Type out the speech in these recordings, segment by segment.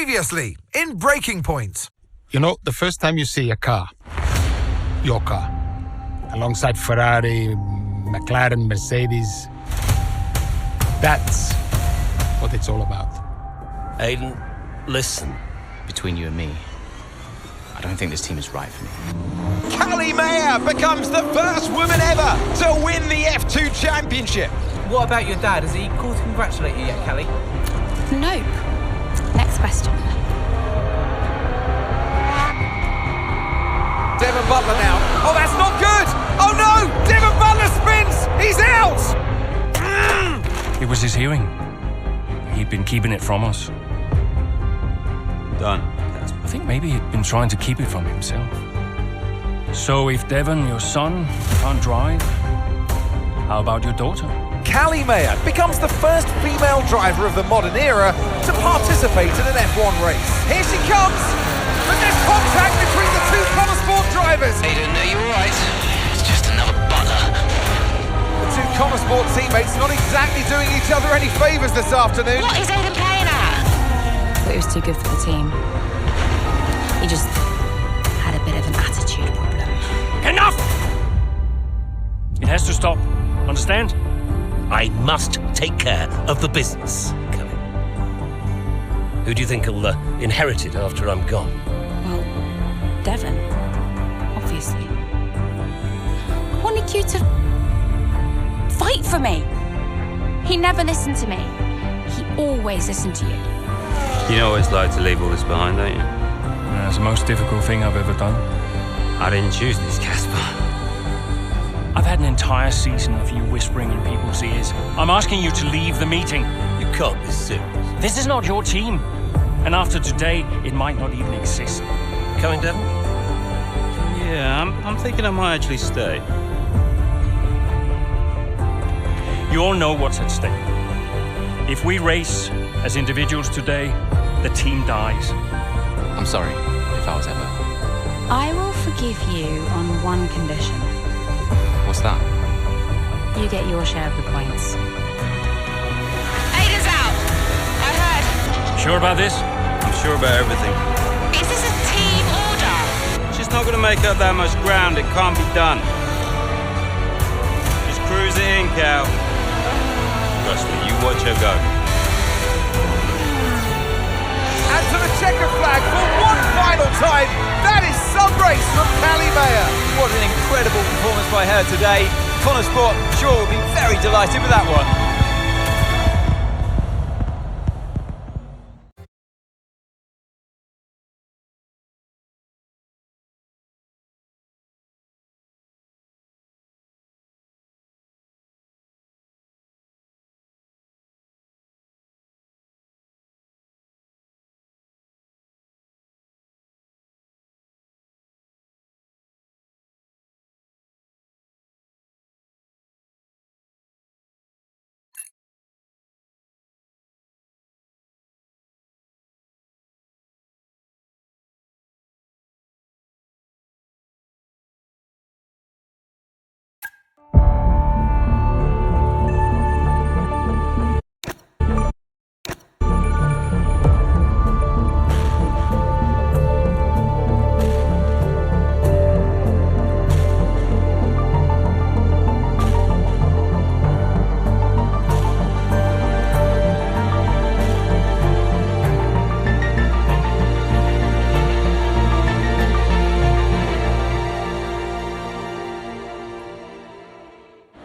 Previously, in Breaking Point. You know, the first time you see a car, your car, alongside Ferrari, McLaren, Mercedes, that's what it's all about. Aiden, listen. Between you and me, I don't think this team is right for me. Callie Mayer becomes the first woman ever to win the F2 Championship. What about your dad? Has he called to congratulate you yet, Callie? Nope. Next question. Devon Butler now. Oh, that's not good. Oh no, Devon Butler spins. He's out. It was his hearing. He'd been keeping it from us. Done. I think maybe he'd been trying to keep it from himself. So if Devon, your son, can't drive, how about your daughter? Callie Mayer becomes the first female driver of the modern era to participate in an F1 race. Here she comes. But there's contact between the two Connor Sport drivers. Aiden, are you alright? It's just another Butler. The two Connor Sport teammates not exactly doing each other any favours this afternoon. What is Aiden playing at? I thought he was too good for the team. He just had a bit of an attitude problem. Enough! It has to stop. Understand? I must take care of the business, Kelly. Who do you think will inherit it after I'm gone? Well, Devon, obviously. I wanted you to fight for me. He never listened to me. He always listened to you. You know what it's like to leave all this behind, don't you? It's the most difficult thing I've ever done. I didn't choose this, Casper. I've had an entire season of you whispering in people's ears. I'm asking you to leave the meeting. You can't be serious. This is not your team. And after today, it might not even exist. Coming, Devon? Yeah, I'm thinking I might actually stay. You all know what's at stake. If we race as individuals today, the team dies. I'm sorry if I was ever. I will forgive you on one condition. What's that? You get your share of the points. Aiden's out. I heard. Sure about this? I'm sure about everything. Is this a team order? She's not going to make up that much ground. It can't be done. Just cruise it in, Cal. Trust me, you watch her go. And to the checker flag for one final time. That is some race from Callie Mayer. What an incredible performance by her today. Connor Sport sure will be very delighted with that one.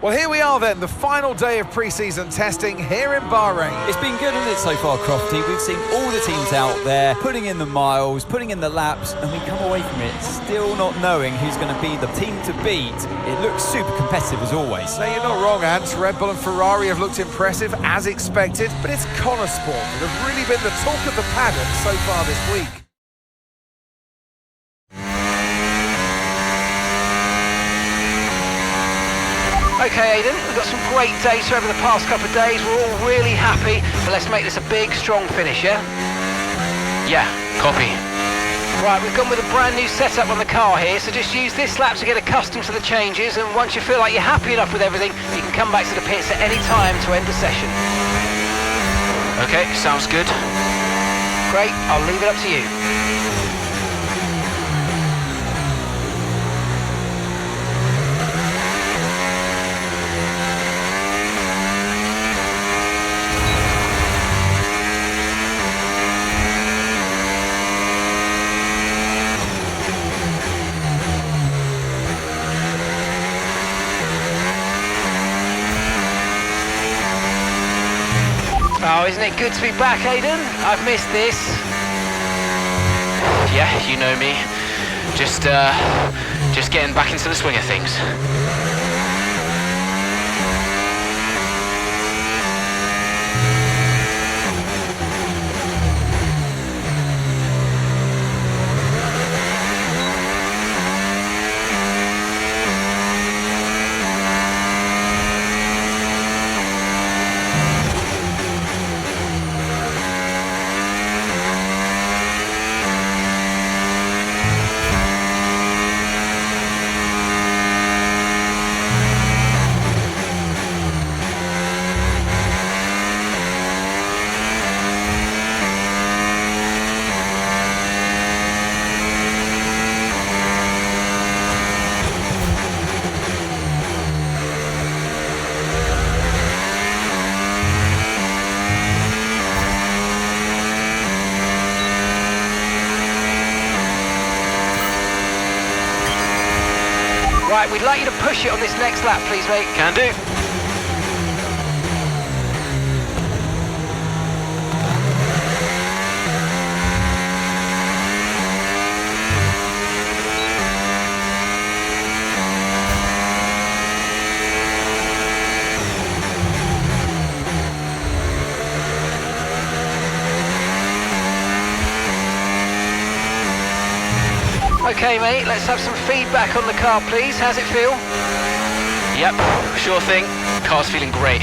Well, here we are then, the final day of pre-season testing here in Bahrain. It's been good, hasn't it, so far, Crofty? We've seen all the teams out there, putting in the miles, putting in the laps, and we come away from it still not knowing who's going to be the team to beat. It looks super competitive as always. Now, you're not wrong, Ant. Red Bull and Ferrari have looked impressive, as expected, but it's Connor Sport that have really been the talk of the paddock so far this week. Okay, Aiden, we've got some great data over the past couple of days. We're all really happy, but let's make this a big, strong finish, yeah? Yeah, copy. Right, we've gone with a brand new setup on the car here, so just use this lap to get accustomed to the changes, and once you feel like you're happy enough with everything, you can come back to the pits at any time to end the session. Okay, sounds good. Great, I'll leave it up to you. Oh, isn't it good to be back, Aidan? I've missed this. Yeah, you know me. Just getting back into the swing of things. Right, we'd like you to push it on this next lap, please, mate. Can do. Okay, mate, let's have some feedback on the car, please. How's it feel? Yep, sure thing. Car's feeling great.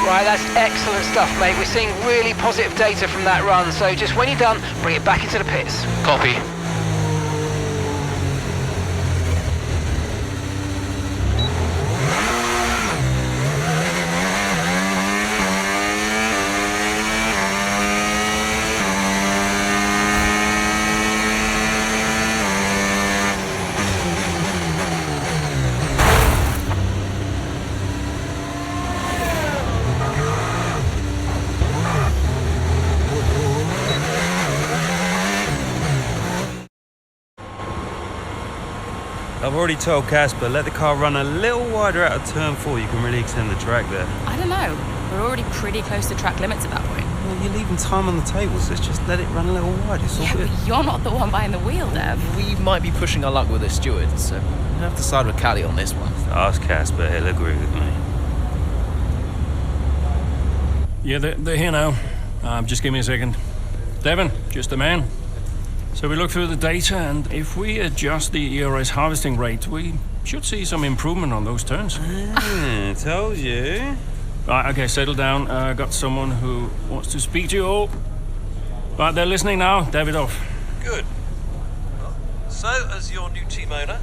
Right, that's excellent stuff, mate. We're seeing really positive data from that run, so just when you're done, bring it back into the pits. Copy. I've already told Casper, let the car run a little wider out of turn 4. You can really extend the track there. I don't know. We're already pretty close to track limits at that point. Well, you're leaving time on the table, so just let it run a little wide. It's all Yeah, good. but you're not the one behind the wheel, Dev. We might be pushing our luck with the steward, so we'll have to side with Callie on this one. Ask Casper, he'll agree with me. Yeah, they're here now. Just give me a second. Devon, just a man. So we look through the data, and if we adjust the ERS harvesting rate, we should see some improvement on those turns. Told you. Right, okay, settle down. Got someone who wants to speak to you all. Right, they're listening now. Davidoff. Good. Well, so, as your new team owner,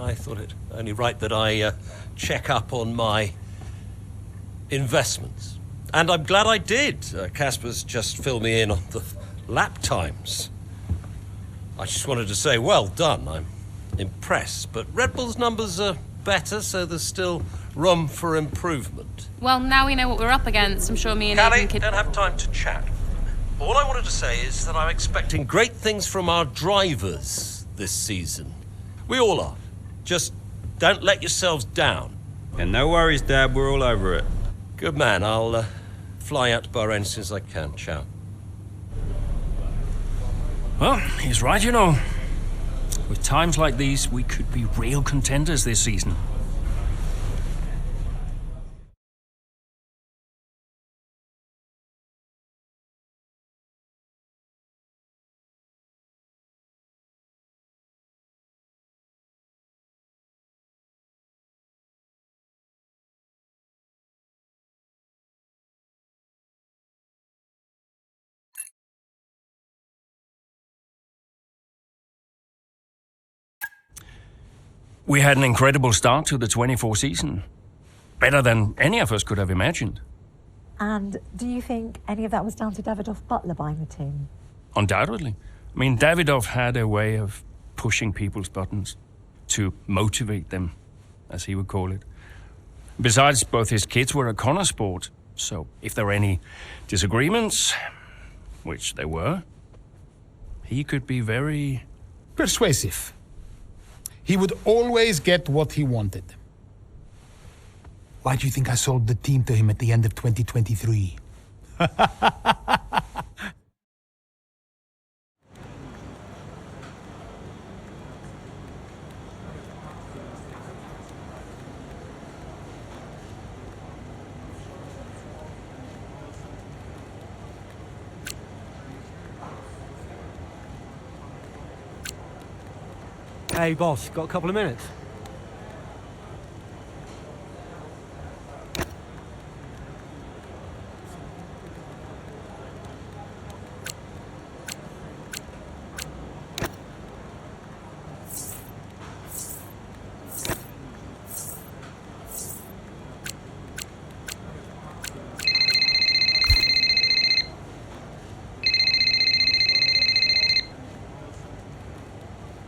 I thought it only right that I check up on my investments. And I'm glad I did. Casper's just filled me in on the lap times. I just wanted to say, well done. I'm impressed. But Red Bull's numbers are better, so there's still room for improvement? Well, now we know what we're up against. I'm sure me and Callie, Aiden could... don't have time to chat. All I wanted to say is that I'm expecting great things from our drivers this season. We all are. Just don't let yourselves down. And no worries, Dad, we're all over it. Good man. I'll fly out to Bahrain as soon as I can. Ciao. Well, he's right, you know. With times like these, we could be real contenders this season. We had an incredible start to the 24 season. Better than any of us could have imagined. And do you think any of that was down to Davidoff Butler buying the team? Undoubtedly. I mean, Davidoff had a way of pushing people's buttons to motivate them, as he would call it. Besides, both his kids were at Connor Sport, so if there were any disagreements, which there were, he could be very... persuasive. He would always get what he wanted. Why do you think I sold the team to him at the end of 2023? Hey, boss, got a couple of minutes?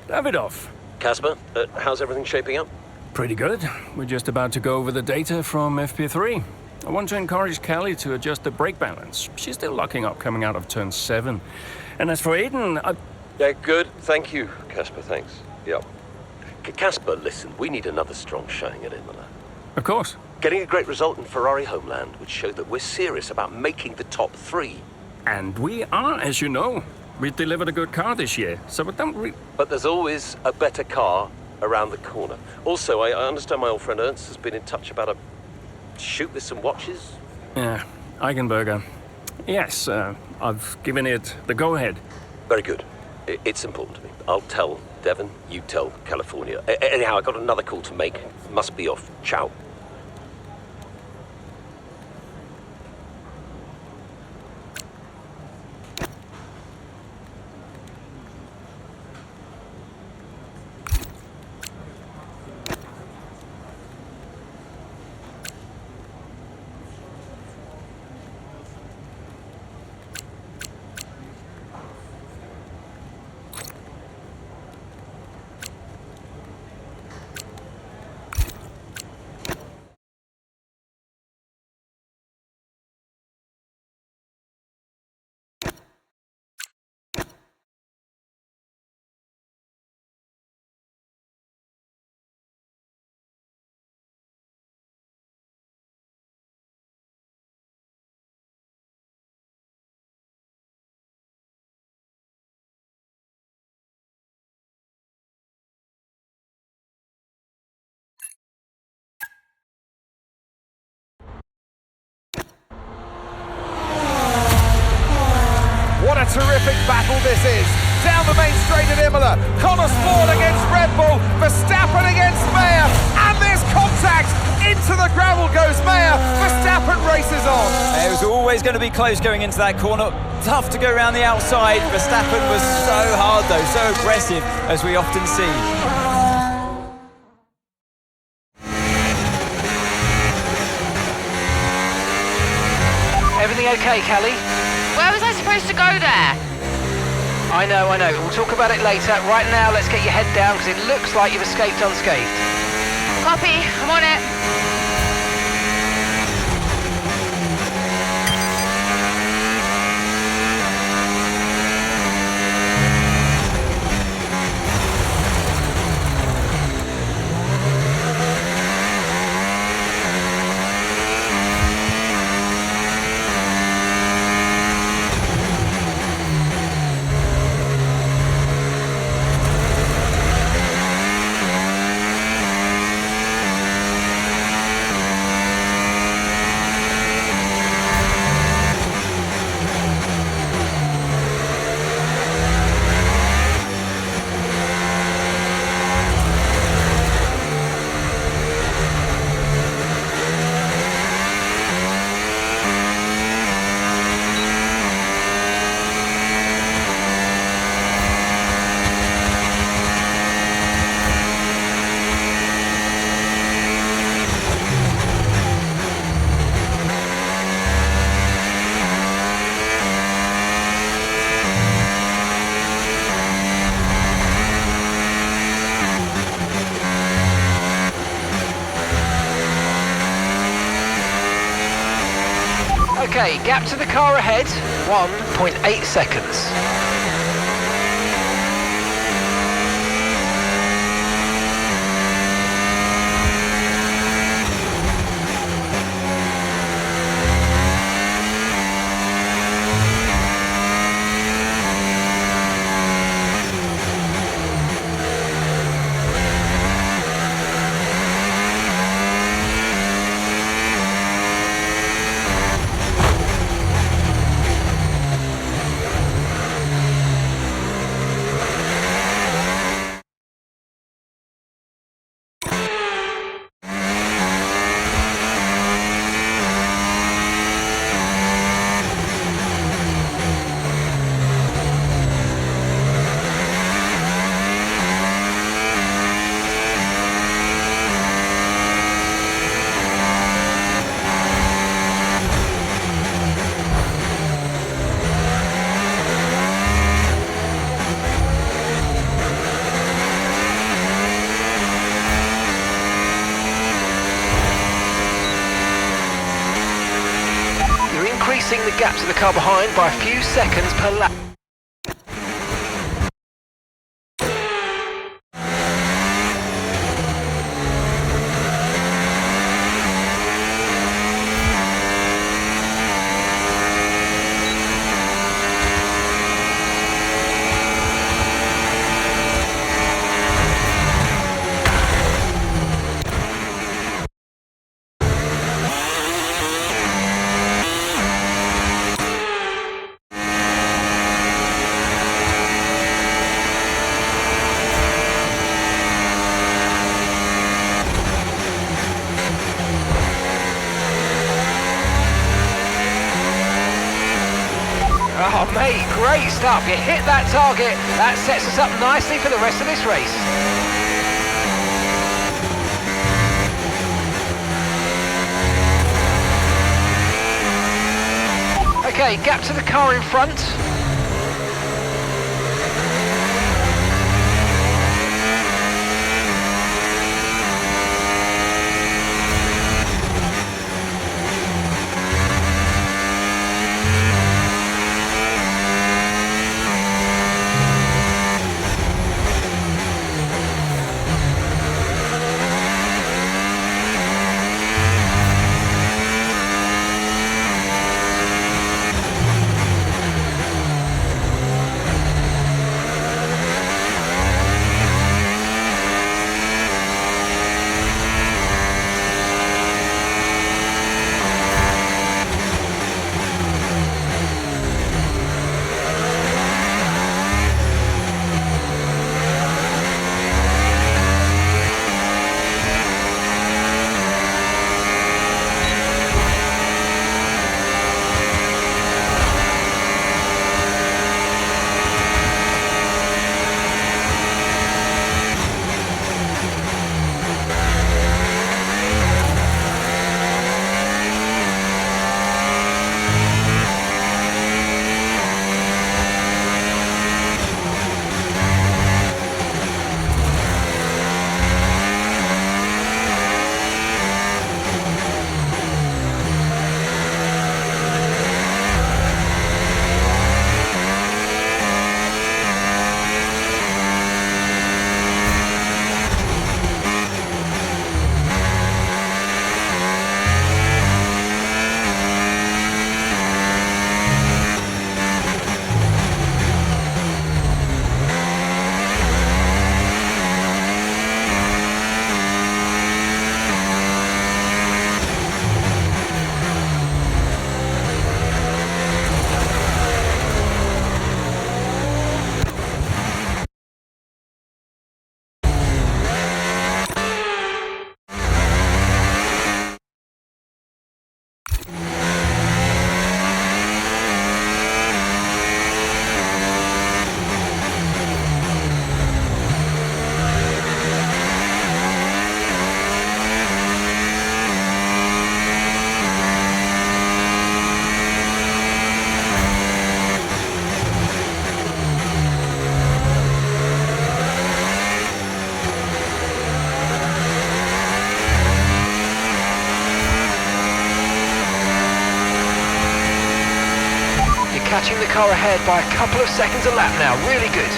Davidoff. Casper, how's everything shaping up? Pretty good. We're just about to go over the data from FP3. I want to encourage Callie to adjust the brake balance. She's still locking up coming out of turn 7. And as for Aiden, Yeah, good. Thank you, Casper. Thanks. Yep. Casper, listen, we need another strong showing at Imola. Of course. Getting a great result in Ferrari homeland would show that we're serious about making the top 3. And we are, as you know. We delivered a good car this year, so we don't But there's always a better car around the corner. Also, I understand my old friend Ernst has been in touch about a shoot with some watches. Yeah, Eigenberger. Yes, I've given it the go-ahead. Very good. It's important to me. I'll tell Devon, you tell California. Anyhow, I got another call to make. Must be off. Ciao. What a terrific battle this is. Down the main straight at Imola. Connor Sport against Red Bull. Verstappen against Mayer. And there's contact. Into the gravel goes Mayer. Verstappen races on. It was always going to be close going into that corner. Tough to go around the outside. Verstappen was so hard though, so aggressive, as we often see. Everything okay, Callie? Where was I supposed to go there? I know. We'll talk about it later. Right now, let's get your head down because it looks like you've escaped unscathed. Copy, I'm on it. Okay, gap to the car ahead, 1.8 seconds. Increasing the gap to the car behind by a few seconds per lap. Oh mate, great stuff. You hit that target. That sets us up nicely for the rest of this race. Okay, gap to the car in front. catching the car ahead by a couple of seconds a lap now. Really good.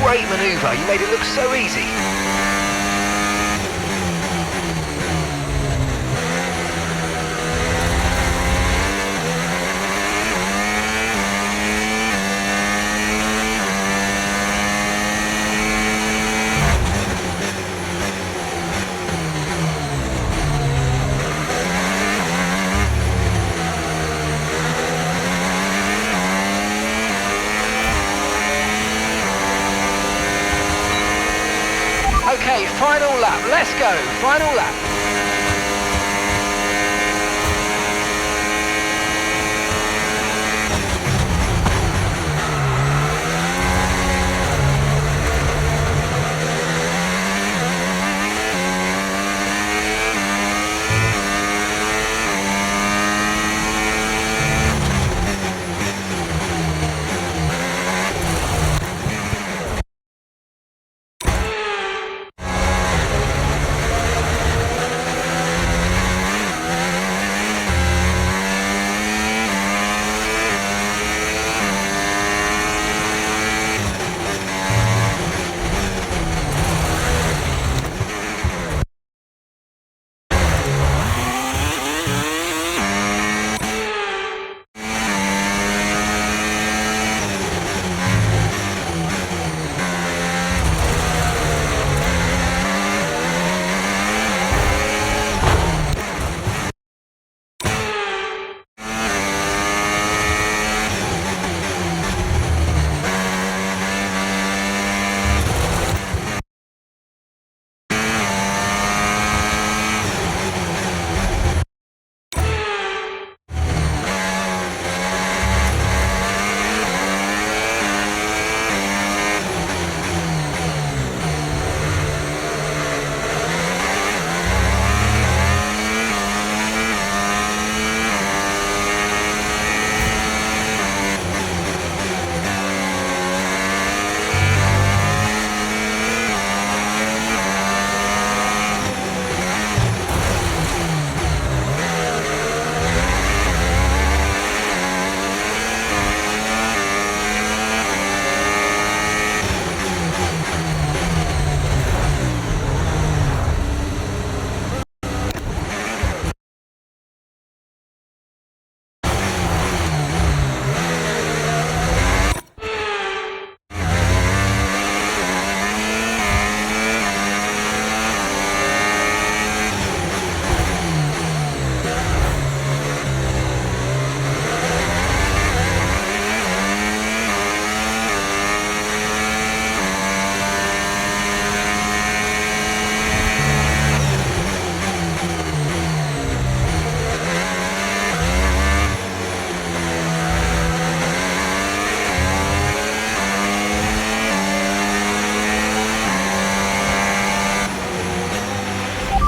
Great manoeuvre, you made it look so easy. Okay, final lap, let's go, final lap.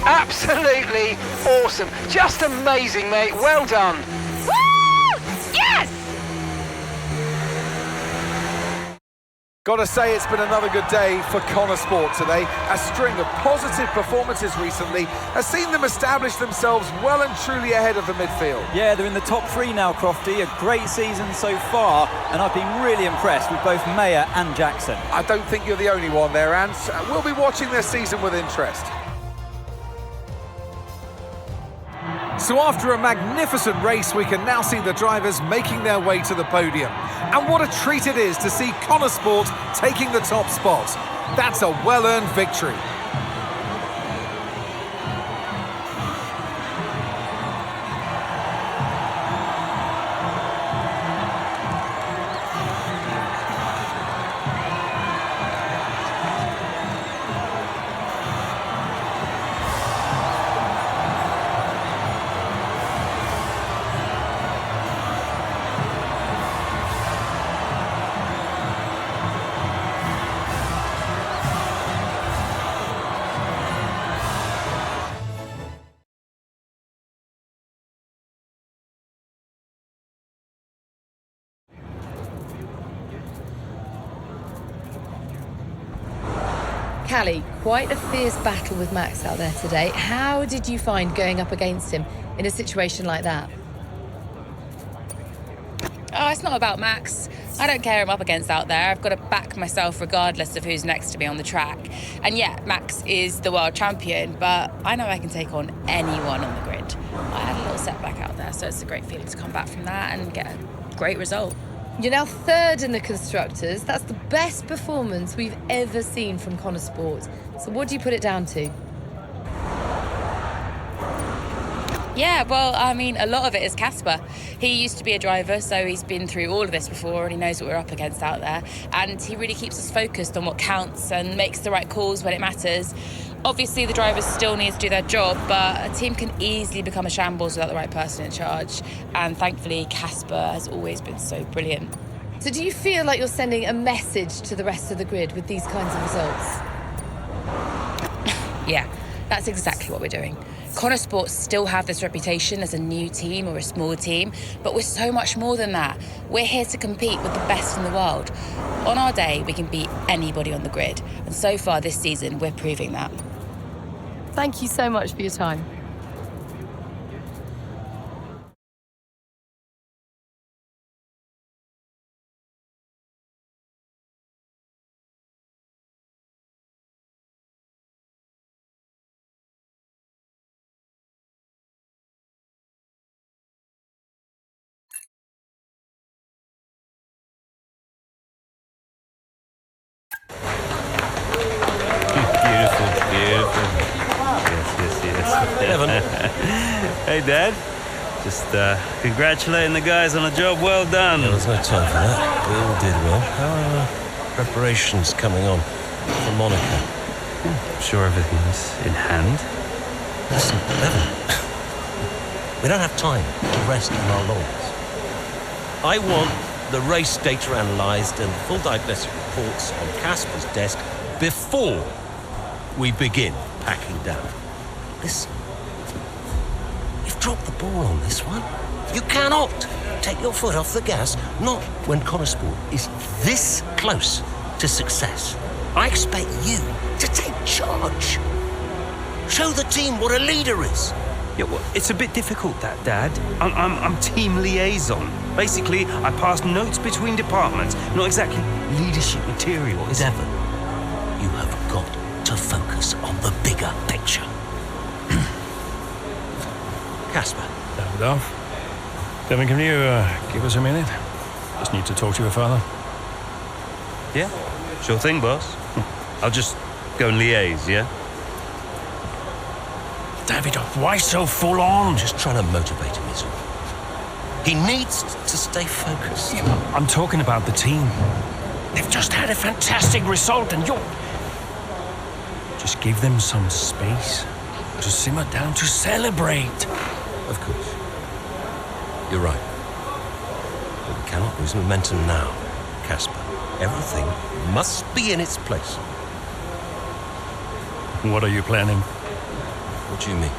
Absolutely awesome. Just amazing, mate. Well done. Woo! Yes! Gotta say, it's been another good day for Connor Sport today. A string of positive performances recently has seen them establish themselves well and truly ahead of the midfield. Yeah, they're in the top three now, Crofty. A great season so far, and I've been really impressed with both Mayer and Jackson. I don't think you're the only one there, Ant. We'll be watching their season with interest. So after a magnificent race, we can now see the drivers making their way to the podium. And what a treat it is to see Connor Sport taking the top spot. That's a well-earned victory. Callie, quite a fierce battle with Max out there today. How did you find going up against him in a situation like that? Oh, it's not about Max. I don't care who I'm up against out there. I've got to back myself regardless of who's next to me on the track. And yeah, Max is the world champion, but I know I can take on anyone on the grid. I had a little setback out there, so it's a great feeling to come back from that and get a great result. You're now third in the Constructors. That's the best performance we've ever seen from Connor Sport. So what do you put it down to? Yeah, well, I mean, a lot of it is Casper. He used to be a driver, so he's been through all of this before and he knows what we're up against out there. And he really keeps us focused on what counts and makes the right calls when it matters. Obviously, the drivers still need to do their job, but a team can easily become a shambles without the right person in charge. And thankfully, Casper has always been so brilliant. So do you feel like you're sending a message to the rest of the grid with these kinds of results? Yeah, that's exactly what we're doing. Connor Sports still have this reputation as a new team or a small team, but we're so much more than that. We're here to compete with the best in the world. On our day, we can beat anybody on the grid, and so far this season, we're proving that. Thank you so much for your time. Evan. Hey, Dad. Just congratulating the guys on a job well done. There was no time for that. We all did well. How are preparations coming on for Monaco? I'm sure everything's in hand. Listen, Evan. We don't have time to rest on our laurels. I want the race data analysed and full diagnostic reports on Casper's desk before we begin packing down. Listen, you've dropped the ball on this one. You cannot take your foot off the gas, not when Connor Sport is this close to success. I expect you to take charge. Show the team what a leader is. Yeah, well, it's a bit difficult, that, Dad. I'm team liaison. Basically, I pass notes between departments, not exactly leadership materials. Devon, you have got to focus on the bigger picture. Casper. Davidoff. Devon, can you give us a minute? Just need to talk to your father. Yeah, sure thing, boss. I'll just go and liaise, yeah? Davidoff, why so full on? Just trying to motivate him, is all. He needs to stay focused. Yeah, I'm talking about the team. They've just had a fantastic result and you're... Just give them some space to simmer down, to celebrate. Of course. You're right. But we cannot lose momentum now, Casper. Everything must be in its place. What are you planning? What do you mean?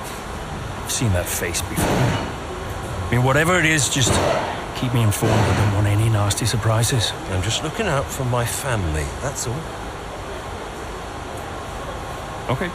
I've seen that face before. I mean, whatever it is, just keep me informed. I don't want any nasty surprises. I'm just looking out for my family, that's all. Okay.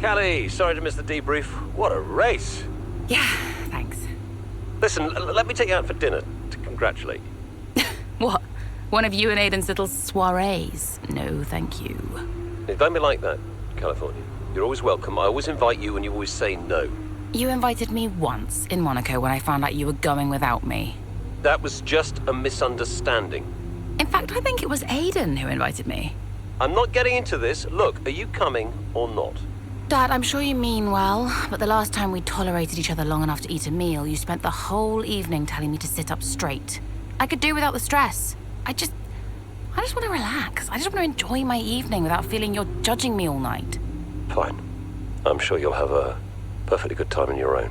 Callie, sorry to miss the debrief. What a race. Yeah, thanks. Listen, let me take you out for dinner to congratulate you. What? One of you and Aiden's little soirees? No, thank you. Don't be like that, California. You're always welcome. I always invite you and you always say no. You invited me once in Monaco when I found out you were going without me. That was just a misunderstanding. In fact, I think it was Aiden who invited me. I'm not getting into this. Look, are you coming or not? Dad, I'm sure you mean well, but the last time we tolerated each other long enough to eat a meal, you spent the whole evening telling me to sit up straight. I could do without the stress. I just want to relax. I just want to enjoy my evening without feeling you're judging me all night. Fine. I'm sure you'll have a perfectly good time on your own.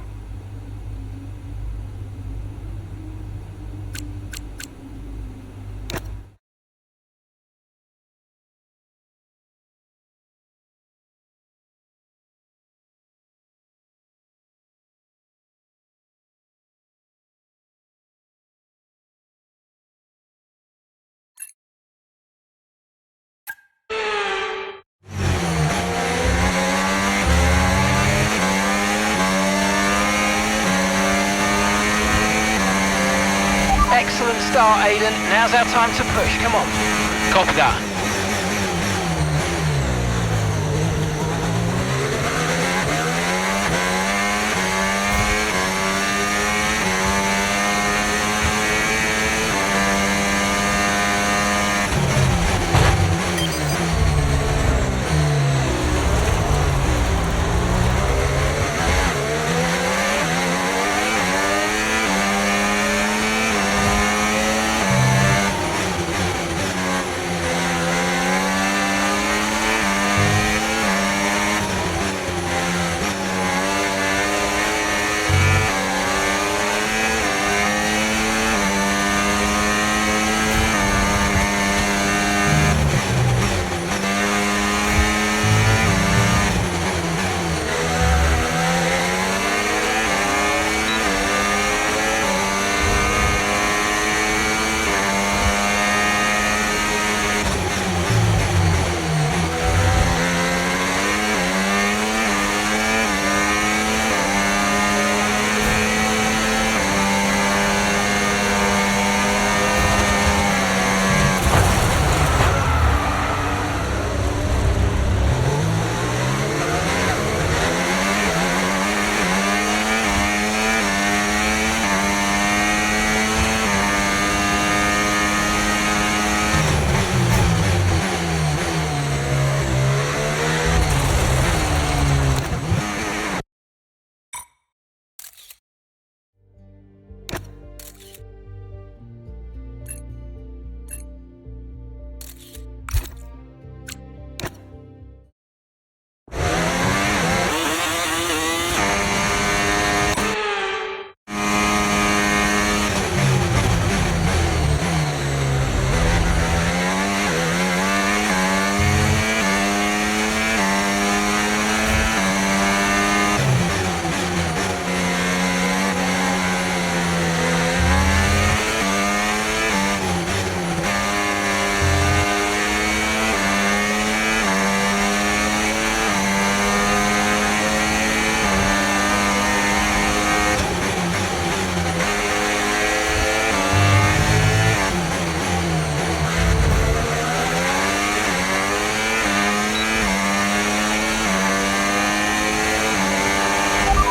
Excellent start, Aiden. Now's our time to push. Come on. Copy that.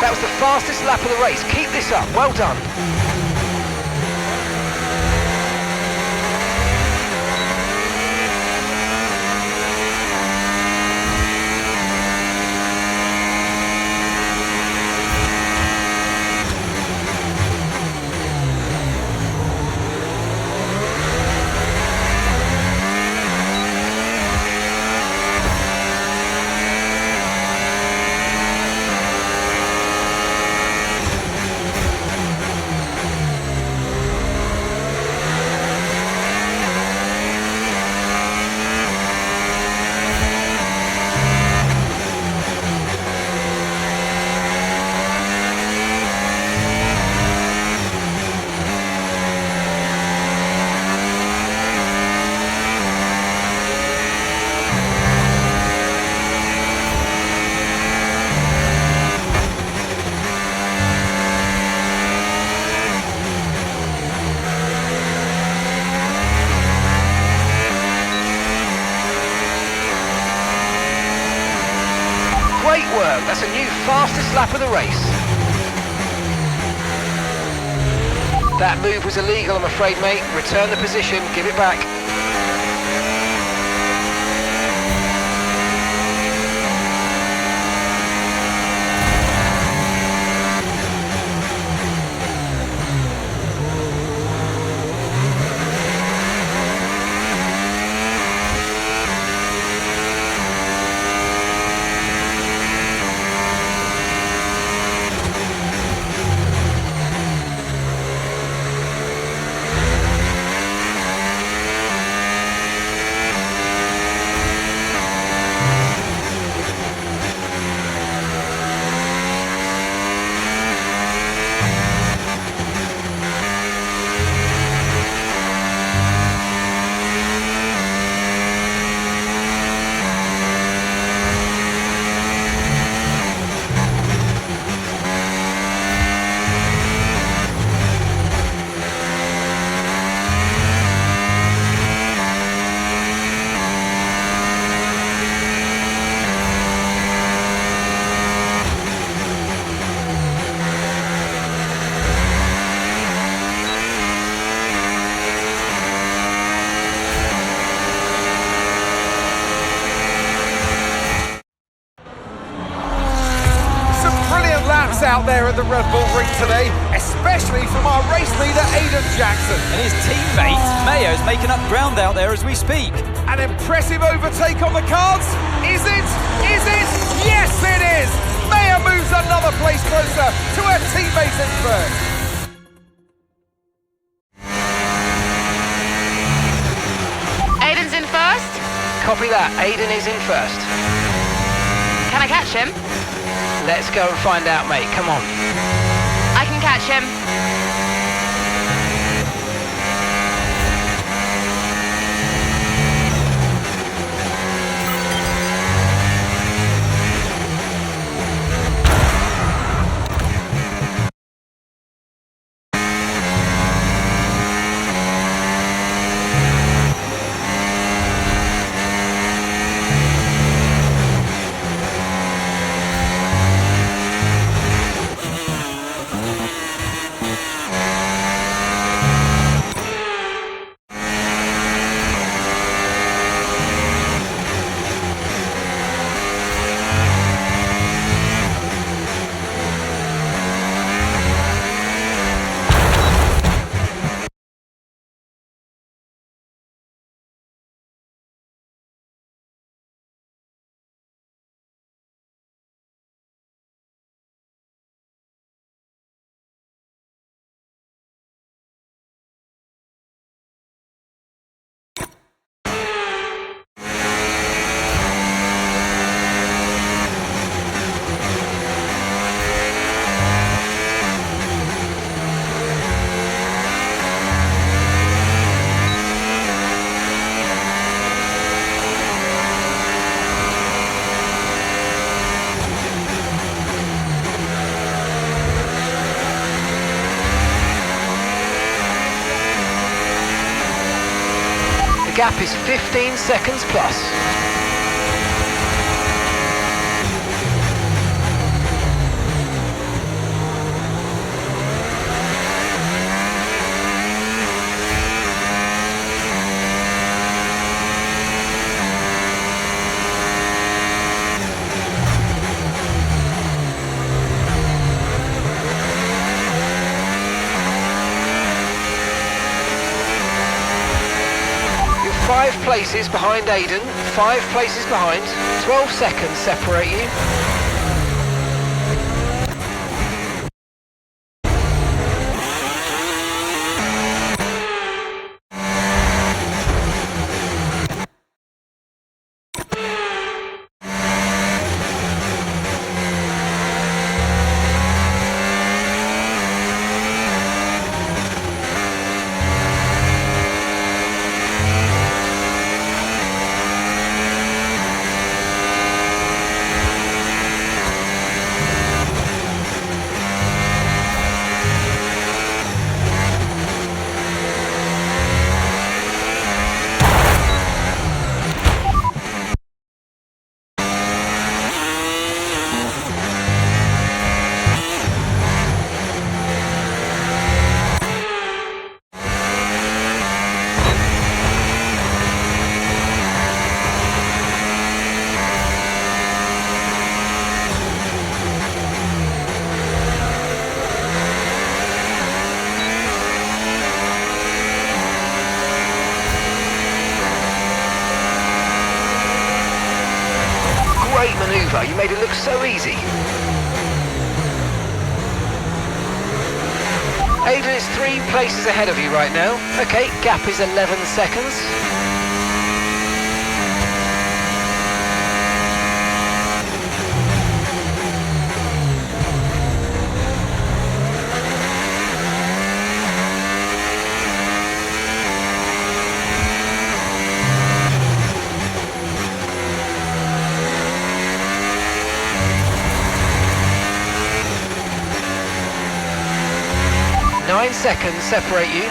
That was the fastest lap of the race. Keep this up. Well done. work. That's a new fastest lap of the race. That move was illegal, I'm afraid, mate. Return the position, give it back. Out there at the Red Bull Ring today, especially from our race leader Aiden Jackson. And his teammate Mayo's making up ground out there as we speak. An impressive overtake on the cards. Is it? Is it? Yes, it is. Mayo moves another place closer to her teammate in first. Aiden's in first? Copy that. Aiden is in first. Can I catch him? Let's go and find out, mate. Come on. I can catch him. The gap is 15 seconds plus. You're 5 places behind Aiden, 5 places behind, 12 seconds separate you. great manoeuvre. You made it look so easy. Aiden is 3 places ahead of you right now. Okay, gap is 11 seconds. Nine seconds separate you.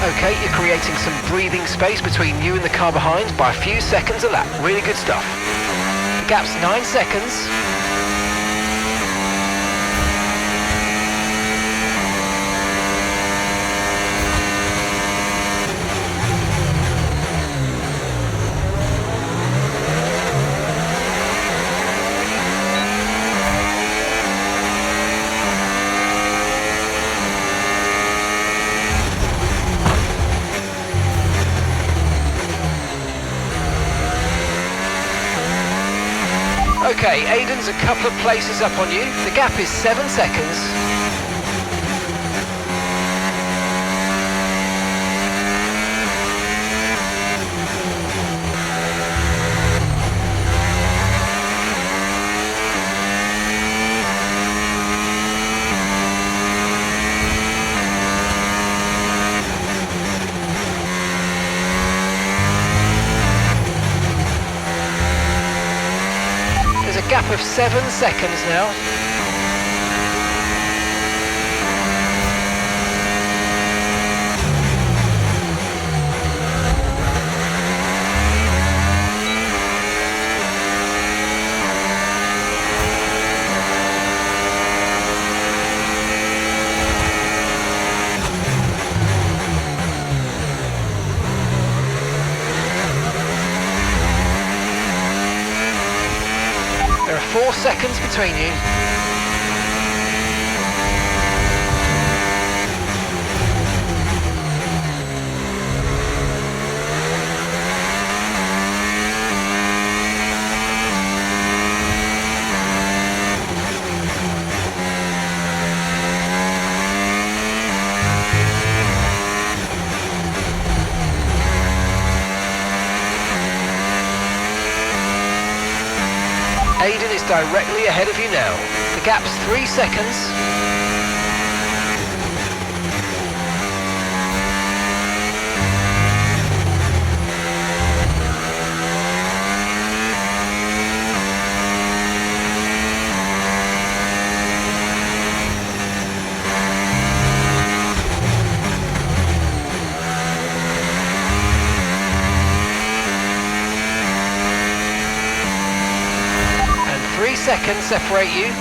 Okay, you're creating some breathing space between you and the car behind by a few seconds a lap. Really good stuff. The gap's 9 seconds. Okay, Aiden's a couple of places up on you. The gap is 7 seconds. There's a gap of 7 seconds now. There are 4 seconds between you. Aiden is directly ahead of you now. The gap's 3 seconds. And 3 seconds separate you.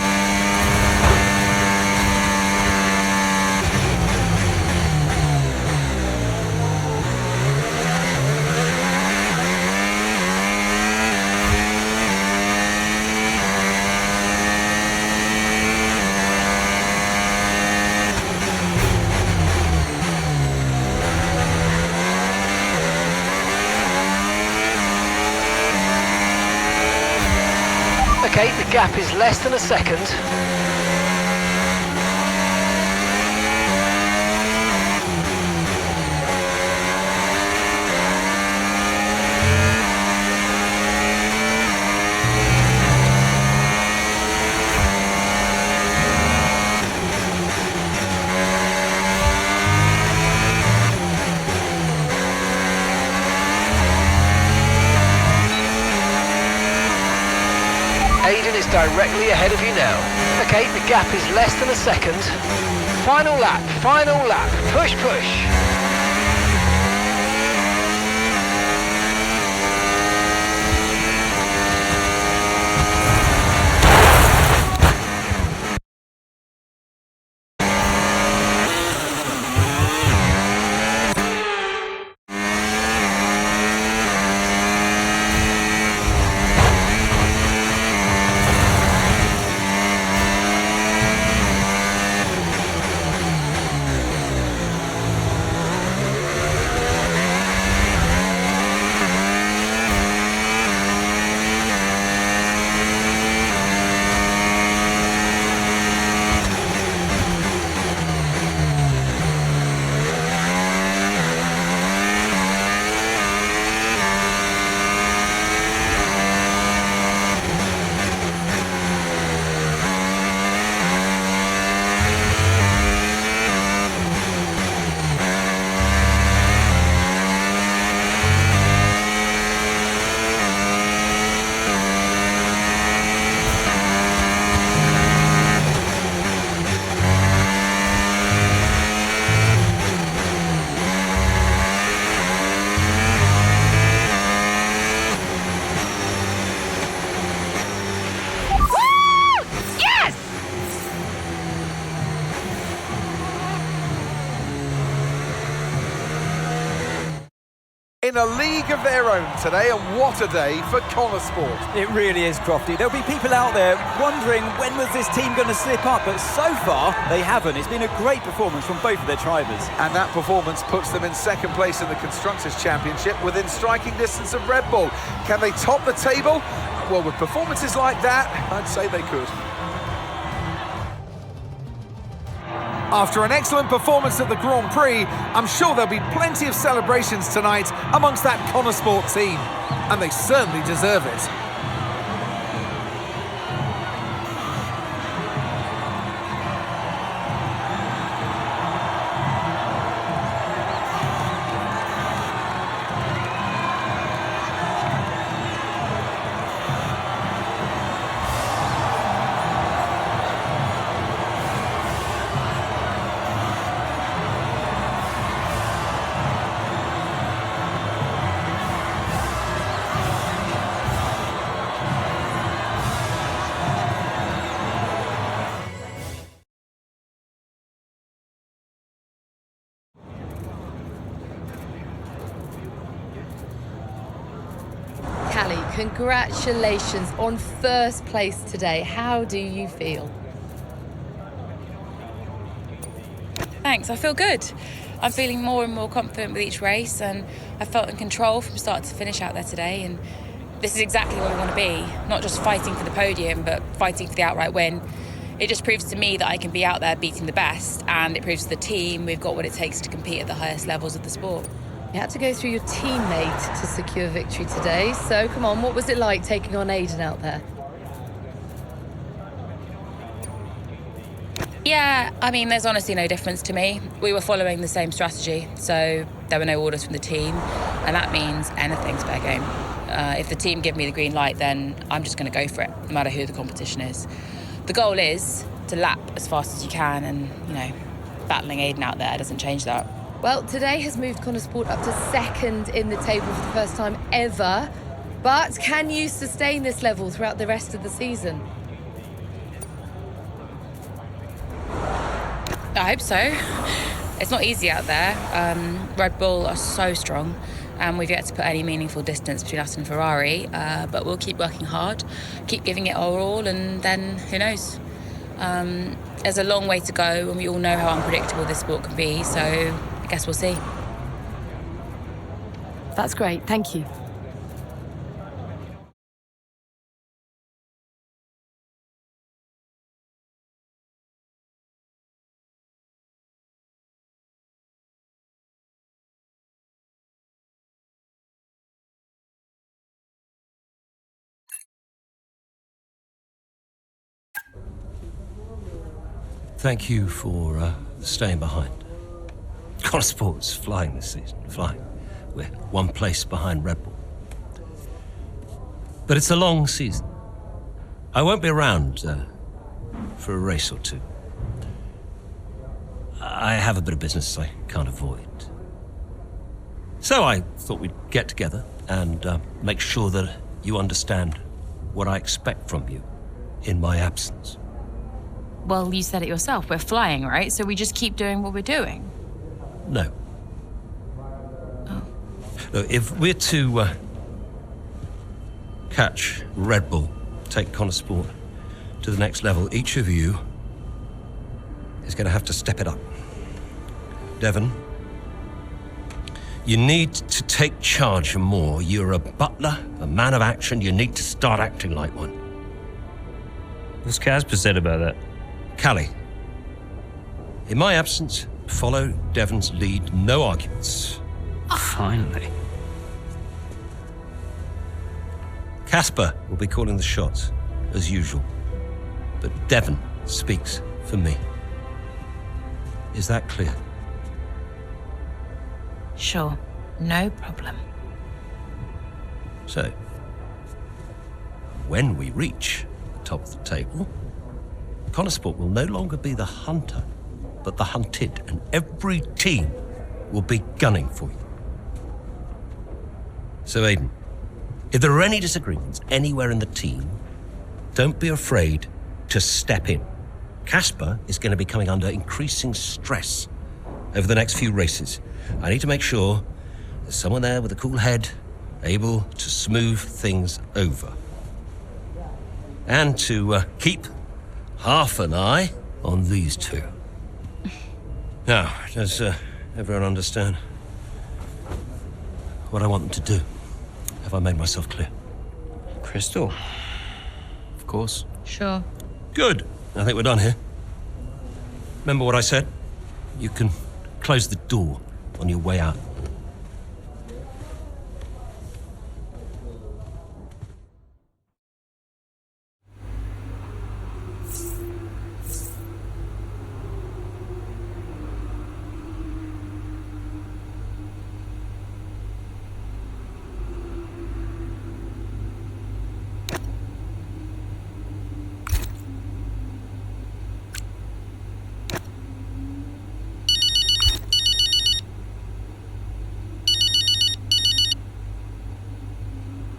Okay, the gap is less than a second. Aiden is directly ahead of you now. Okay, the gap is less than a second. Final lap, push, push. in a league of their own today, and what a day for Connor Sport. It really is, Crofty. There'll be people out there wondering when was this team going to slip up, but so far they haven't. It's been a great performance from both of their drivers. And that performance puts them in second place in the Constructors' Championship within striking distance of Red Bull. Can they top the table? Well, with performances like that, I'd say they could. After an excellent performance at the Grand Prix, I'm sure there'll be plenty of celebrations tonight amongst that Connor Sport team. And they certainly deserve it. Callie, congratulations on first place today. How do you feel? Thanks, I feel good. I'm feeling more and more confident with each race, and I felt in control from start to finish out there today, and this is exactly where we want to be. Not just fighting for the podium, but fighting for the outright win. It just proves to me that I can be out there beating the best, and it proves to the team we've got what it takes to compete at the highest levels of the sport. You had to go through your teammate to secure victory today, so come on, what was it like taking on Aiden out there? Yeah, I mean, there's honestly no difference to me. We were following the same strategy, so there were no orders from the team, and that means anything's fair game. If the team give me the green light, then I'm just going to go for it, no matter who the competition is. The goal is to lap as fast as you can, and, you know, battling Aiden out there doesn't change that. Well, today has moved Connor Sport up to second in the table for the first time ever, but can you sustain this level throughout the rest of the season? I hope so. It's not easy out there. Red Bull are so strong, and we've yet to put any meaningful distance between us and Ferrari, but we'll keep working hard, keep giving it our all, and then who knows? There's a long way to go, and we all know how unpredictable this sport can be, so I guess we'll see. That's great, thank you. Thank you for staying behind. Connor Sport's flying this season, flying. We're one place behind Red Bull. But it's a long season. I won't be around for a race or two. I have a bit of business I can't avoid. So I thought we'd get together and make sure that you understand what I expect from you in my absence. Well, you said it yourself. We're flying, right? So we just keep doing what we're doing. No. Oh. No, if we're to catch Red Bull, take Connor Sport to the next level, each of you is going to have to step it up. Devon, you need to take charge more. You're a butler, a man of action. You need to start acting like one. What's Casper said about that? Callie, in my absence, follow Devon's lead, no arguments. Finally. Casper will be calling the shots, as usual. But Devon speaks for me. Is that clear? Sure, no problem. So, when we reach the top of the table, Connor Sport will no longer be the hunter, but the hunted, and every team will be gunning for you. So, Aiden, if there are any disagreements anywhere in the team, don't be afraid to step in. Casper is going to be coming under increasing stress over the next few races. I need to make sure There's someone there with a cool head, able to smooth things over. And to keep half an eye on these two. Now, does everyone understand what I want them to do? Have I made myself clear? Crystal. Of course. Sure. Good. I think we're done here. Remember what I said? You can close the door on your way out.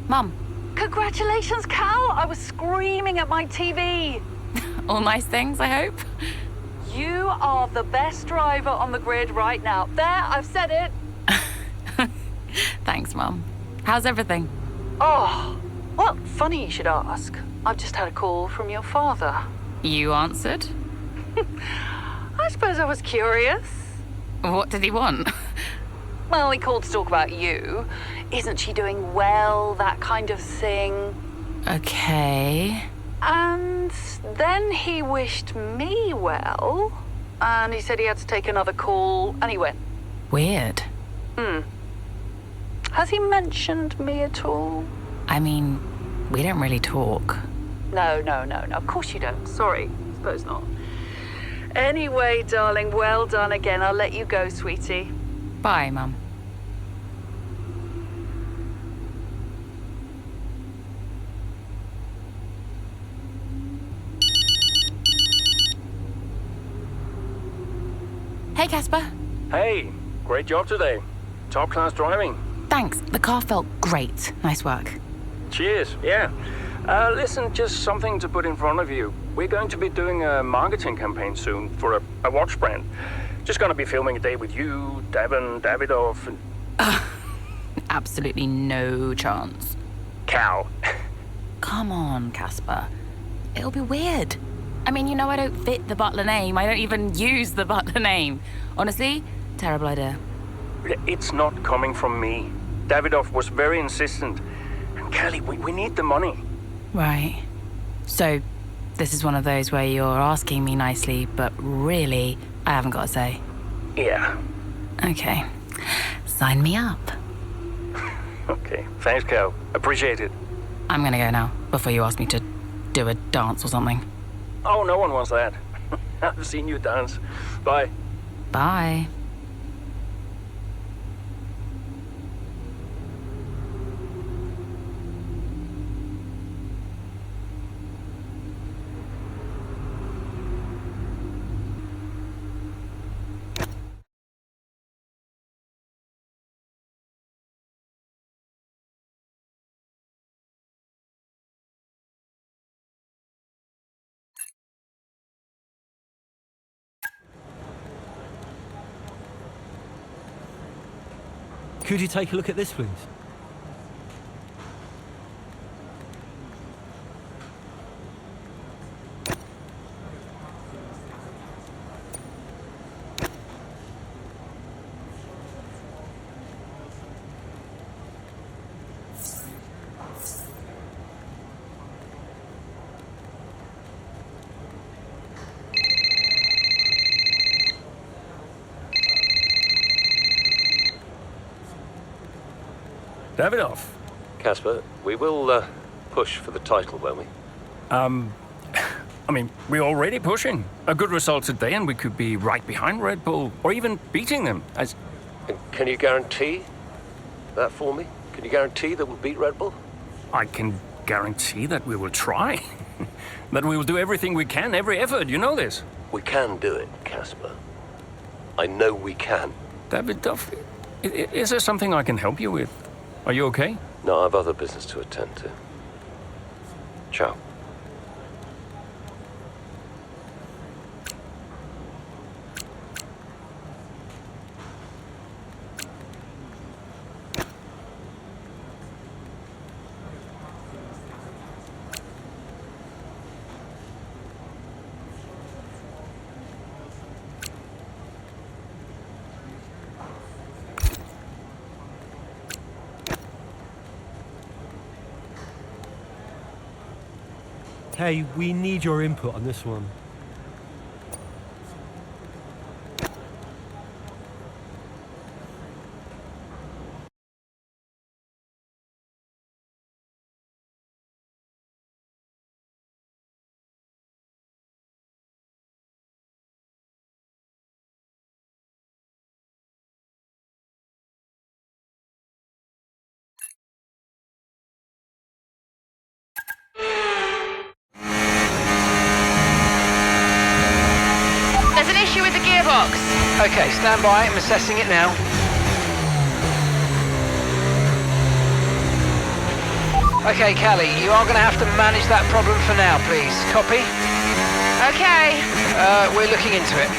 Mum. Congratulations, Cal! I was screaming at my TV. All nice things, I hope. You are the best driver on the grid right now. There, I've said it. Thanks, Mum. How's everything? Oh, well, funny you should ask. I've just had a call from your father. You answered? I suppose I was curious. What did he want? Well, he called to talk about you. Isn't she doing well? That kind of thing. Okay. And then he wished me well. And he said he had to take another call, and he went. Weird. Has he mentioned me at all? I mean, we don't really talk. No. Of course you don't. Sorry. Suppose not. Anyway, darling, well done again. I'll let you go, sweetie. Bye, Mum. Hey, Casper. Hey, great job today. Top class driving. Thanks. The car felt great. Nice work. Cheers, yeah. Listen, just something to put in front of you. We're going to be doing a marketing campaign soon for a watch brand. Just gonna be filming a day with you, Devon, Davidoff, and... Absolutely no chance. Cal. Come on, Casper. It'll be weird. I mean, you know I don't fit the Butler name. I don't even use the Butler name. Honestly, terrible idea. It's not coming from me. Davidoff was very insistent. And Kelly, we need the money. Right. So, this is one of those where you're asking me nicely, but really, I haven't got a say. Yeah. Okay. Sign me up. Okay. Thanks, Cal. Appreciate it. I'm gonna go now, before you ask me to do a dance or something. Oh, no one wants that. I've seen you dance. Bye. Bye. Could you take a look at this, please? Davidoff. Casper, we will push for the title, won't we? I mean, we're already pushing. A good result today and we could be right behind Red Bull, or even beating them. And can you guarantee that for me? Can you guarantee that we'll beat Red Bull? I can guarantee that we will try. That we will do everything we can, every effort, you know this. We can do it, Casper. I know we can. Davidoff, is there something I can help you with? Are you okay? No, I have other business to attend to. Ciao. Hey, we need your input on this one. There's an issue with the gearbox. Okay, stand by. I'm assessing it now. Okay, Callie, you are going to have to manage that problem for now, please. Copy? Okay. We're looking into it.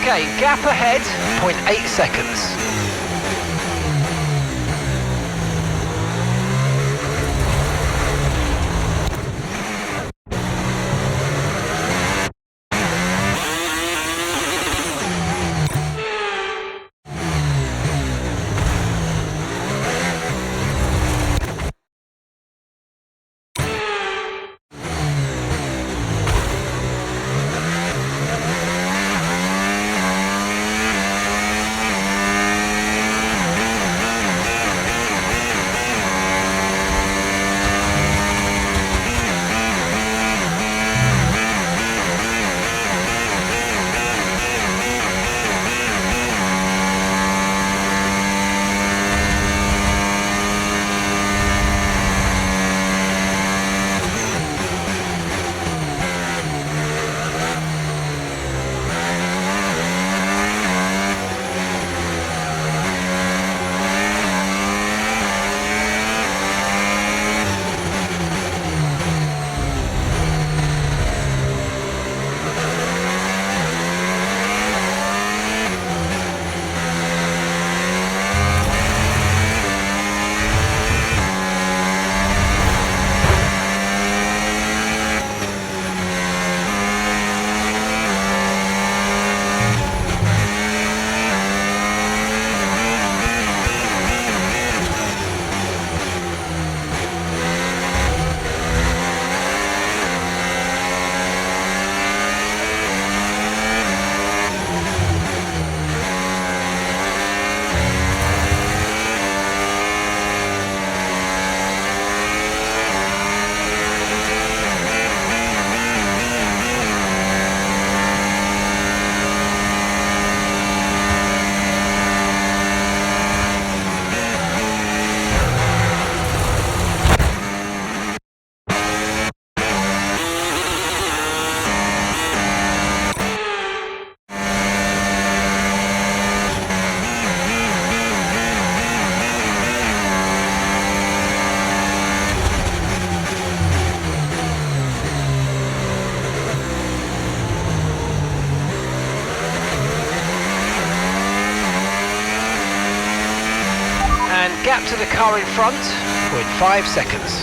Okay, gap ahead, 0.8 seconds. Gap to the car in front, 0.5 seconds.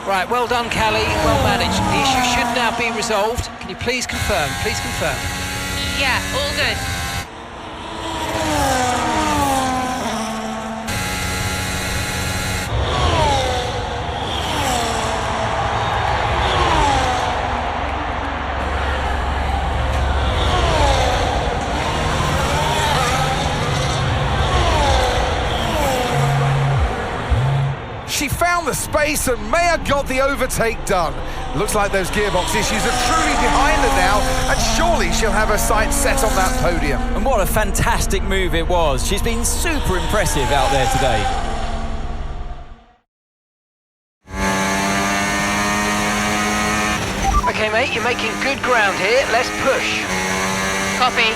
Right, well done, Callie, well managed. The issue should now be resolved. Can you please confirm? Please confirm. Yeah, all good. She found the space and Mayer got the overtake done. Looks like those gearbox issues are truly behind her now, and surely she'll have her sights set on that podium. And what a fantastic move it was. She's been super impressive out there today. Okay, mate, you're making good ground here. Let's push. Copy.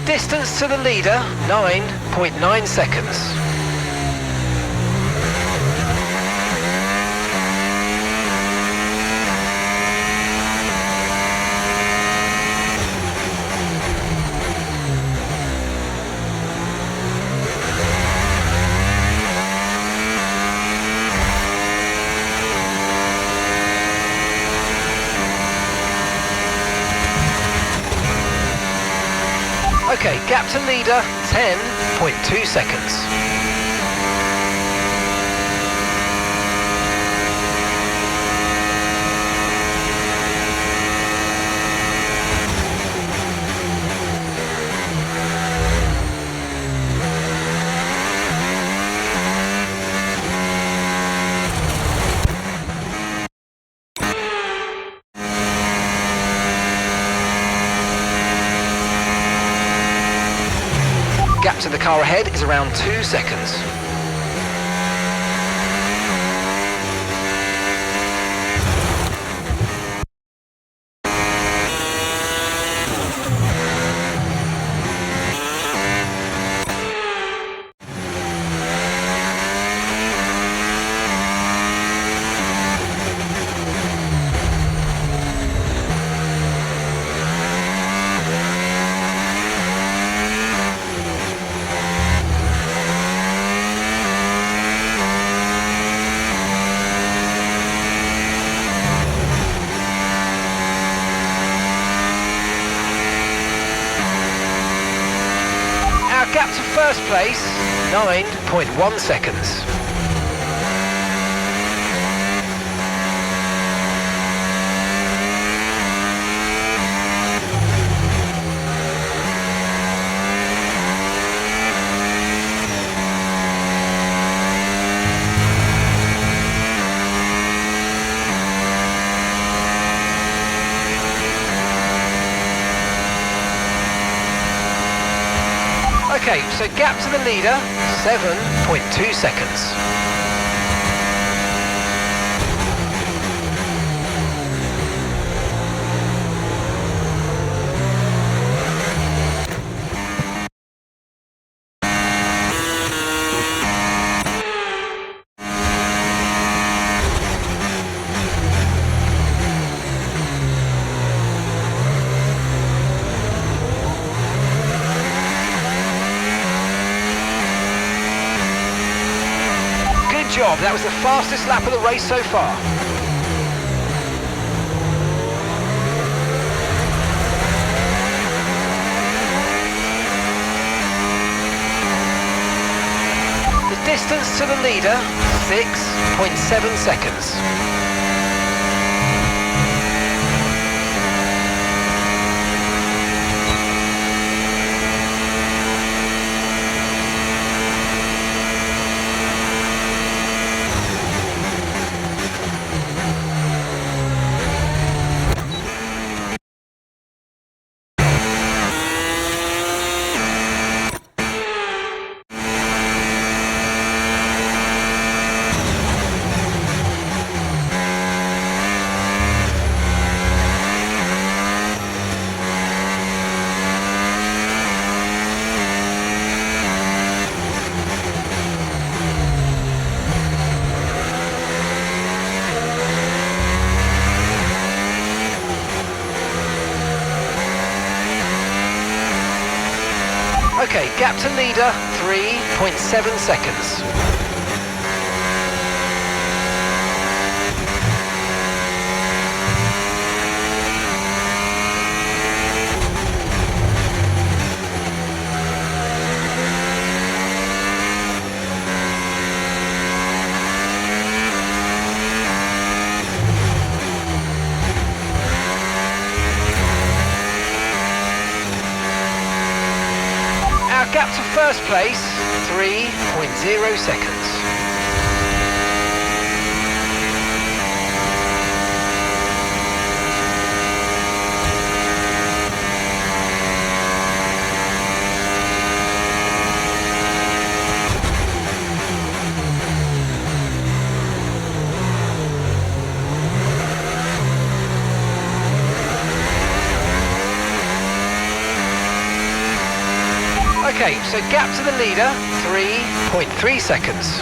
Distance to the leader, 9.9 seconds. Okay, gap to leader, 10.2 seconds. Gap to the car ahead is around 2 seconds. Gap to first place, 9.1 seconds. Okay, so gap to the leader, 7.2 seconds. job. That was the fastest lap of the race so far. The distance to the leader, 6.7 seconds. Okay, gap to leader, 3.7 seconds. Gap to first place, 3.0 seconds. Okay, so gap to the leader, 3.3 seconds.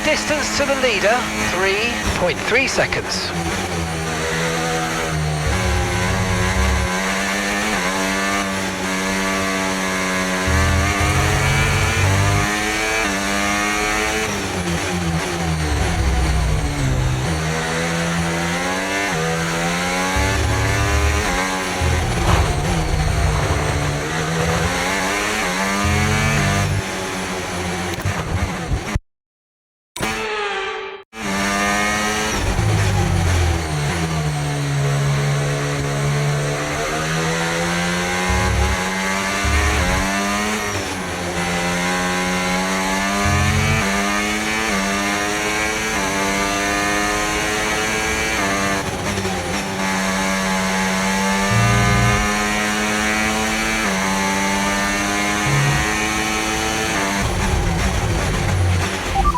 Distance to the leader, 3.3 seconds.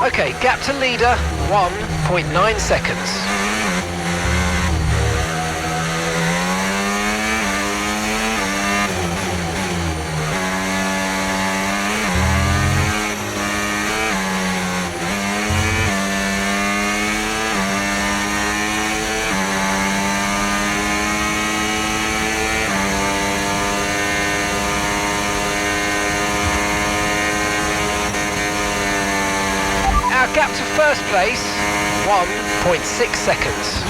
Okay, gap to leader, 1.9 seconds. Gap to first place, 1.6 seconds.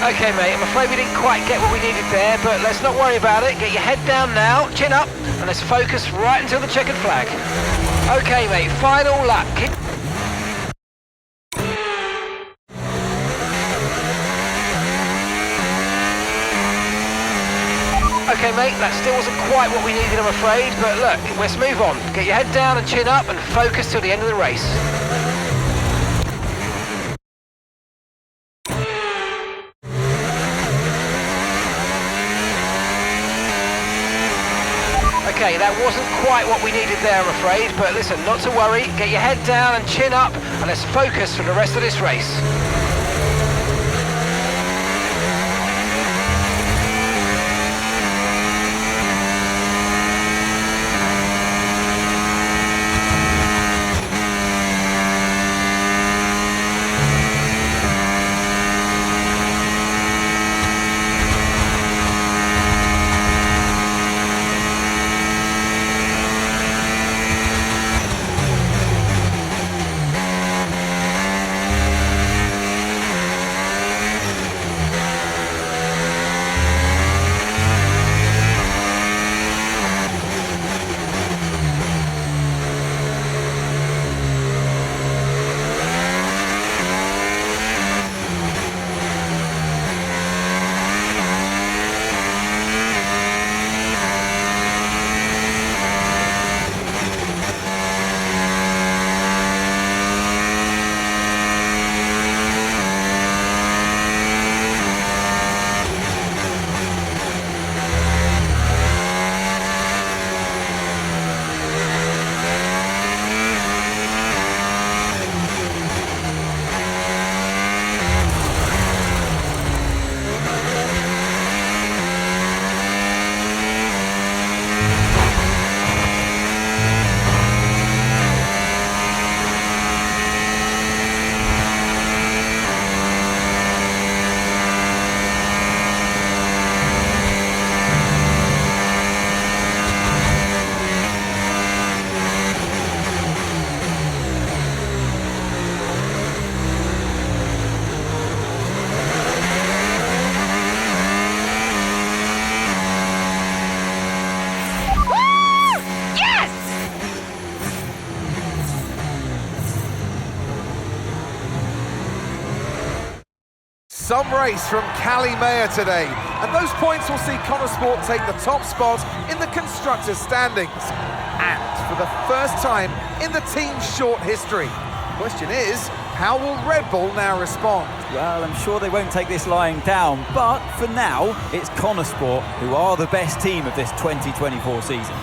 Okay mate, I'm afraid we didn't quite get what we needed there, but let's not worry about it. Get your head down now, chin up, and let's focus right until the checkered flag. Okay mate, final lap. Okay mate, that still wasn't quite what we needed, I'm afraid, but look, let's move on. Get your head down and chin up and focus till the end of the race. Okay, that wasn't quite what we needed there, I'm afraid, but listen, not to worry. Get your head down and chin up, and let's focus for the rest of this race. Some race from Callie Mayer today, and those points will see Connor Sport take the top spot in the constructors' standings. And for the first time in the team's short history. The question is, how will Red Bull now respond? Well, I'm sure they won't take this lying down, but for now, it's Connor Sport who are the best team of this 2024 season.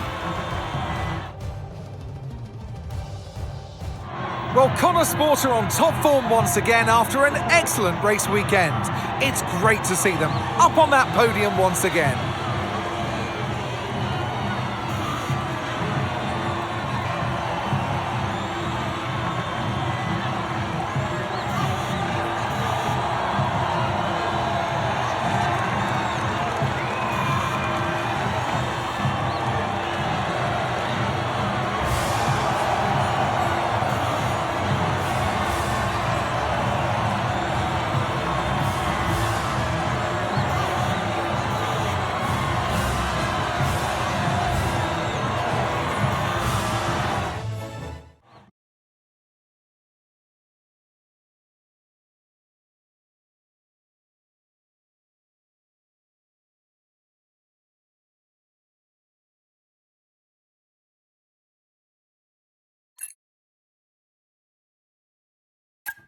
Well, Connor Sport are on top form once again after an excellent race weekend. It's great to see them up on that podium once again.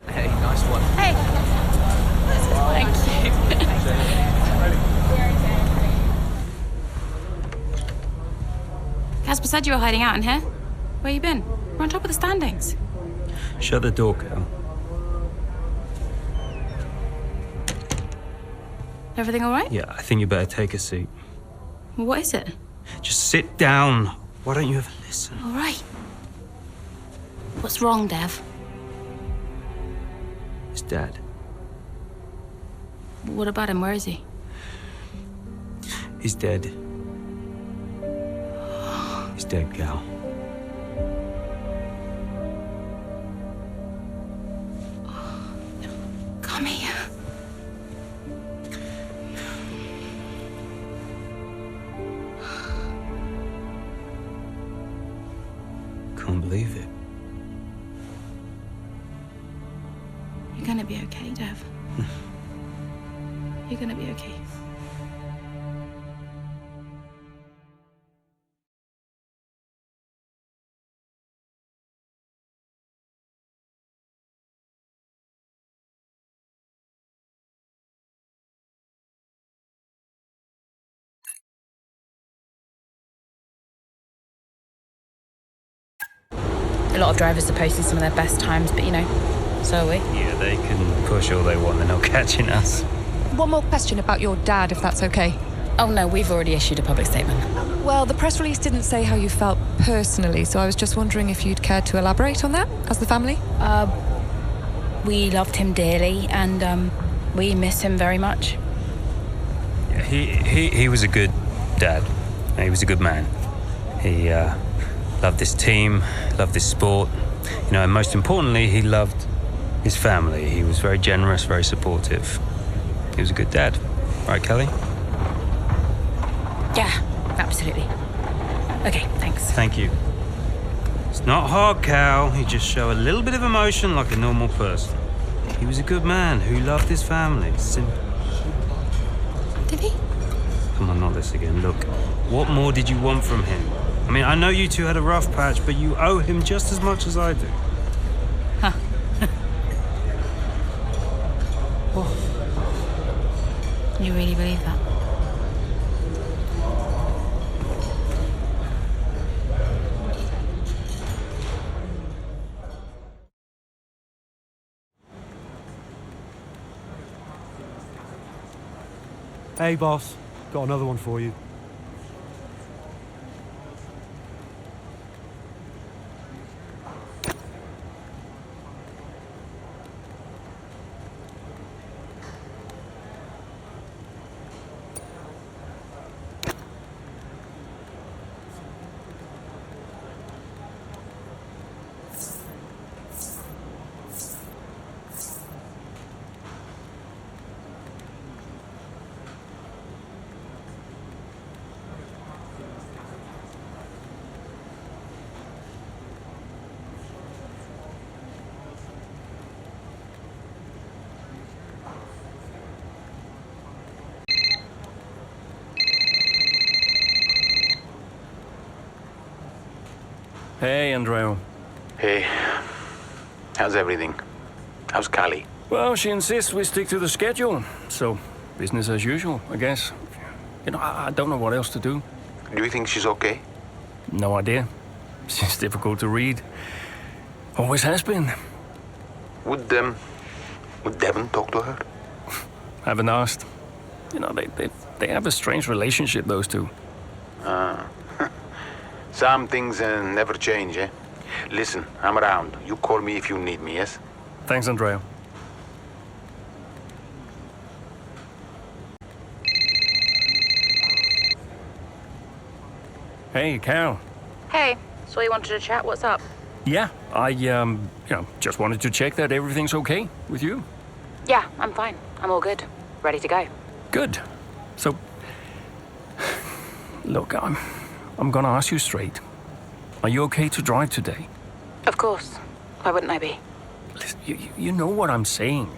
Hey, nice one. Hey. Thank you. Casper said you were hiding out in here. Where you been? We're on top of the standings. Shut the door, Cal. Everything all right? Yeah, I think you better take a seat. What is it? Just sit down. Why don't you ever listen? All right. What's wrong, Dev? It's Dad. What about him? Where is he? He's dead. He's dead, Cal. Come here. Can't believe it. You're gonna be okay, Dev. You're gonna be okay. A lot of drivers are posting some of their best times, but so are we. Yeah, they can push all they want, they're not catching us. One more question about your dad, if that's okay. Oh no, we've already issued a public statement. Well, the press release didn't say how you felt personally, so I was just wondering if you'd care to elaborate on that, as the family? We loved him dearly, and we miss him very much. Yeah, he was a good dad. He was a good man. He loved this team, loved this sport, and most importantly, he loved his family. He was very generous, very supportive. He was a good dad. Right, Kelly? Yeah, absolutely. Okay, thanks. Thank you. It's not hard, Cal. You just show a little bit of emotion like a normal person. He was a good man who loved his family. Simple. Did he? Come on, not this again. Look, what more did you want from him? I mean, I know you two had a rough patch, but you owe him just as much as I do. Huh. You really believe that? Hey, boss. Got another one for you. Hey, Andreo. Hey, how's everything? How's Callie? Well, she insists we stick to the schedule, so business as usual, I guess. I don't know what else to do. Do you think she's okay? No idea. She's difficult to read. Always has been. Would Devon talk to her? Haven't asked. They have a strange relationship, those two. Some things never change, eh? Listen, I'm around. You call me if you need me, yes? Thanks, Andreo. Hey, Cal. Hey, so you wanted to chat? What's up? Yeah, I just wanted to check that everything's okay with you. Yeah, I'm fine. I'm all good. Ready to go. Good. So, look, I'm gonna ask you straight. Are you okay to drive today? Of course. Why wouldn't I be? Listen, you know what I'm saying.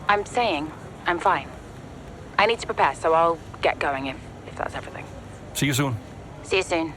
I'm saying I'm fine. I need to prepare, so I'll get going if that's everything. See you soon. See you soon.